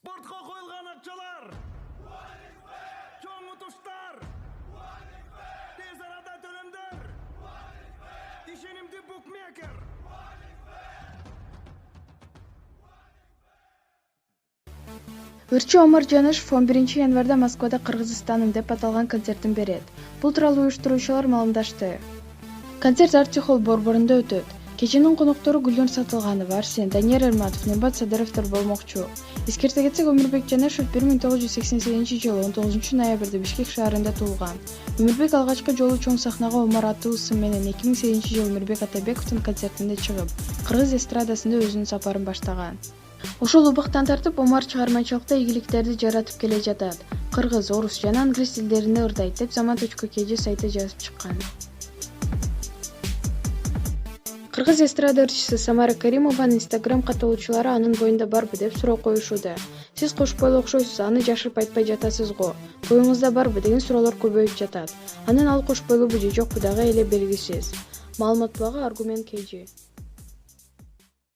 Спортқа қойылған ақшалар, чоң ұтыштар, тез арада төлемдер, ишенимді букмекер. Ырчы Омар Жанышев 11 январда Москвада Кыргызстаным деп аталган концертин берет. Бул тууралуу уюштуруучулар маалымдашты. Концерт Арчи холл борборунда өтөт. Кеченин коноктору Гүлнур Сатылганова, Арсен, Данияр Эрматов, Нембат Садыровдор болмокчу. Эскерте кетсек, Өмүрбек Жанышев 1988 жылы 19 ноябрда Бишкек шаарында туулган. Өмүрбек алгачкы жолу чоң сахнага Омар аттуу ысым менен 2008 жылы Өмүрбек Атабековдун концертинде чыгып, кыргыз эстрадасында өзүнүн сапарын баштаган. Ошол убактан тартып Омар чыгармачылыкта ийгиликтерди жаратып келе жатат. Кыргыз, орус жана англис тилдеринде ырдайт деп Zaman.kg сайты жазып чыккан. Кыргыз эстрада ырчысы Самара Каримованын Instagram катталуучулары анын боюнда барбы деп суроо коюшууда. Сиз кош бойлуу окшойсуз, аны жашырып айтпай жатасыз го. Боюңузда барбы деген суроолор көбөйүп жатат. Анын ал кош бойлуубу же жокпу дагы эле белгисиз. Маалымат блогу Argument KG.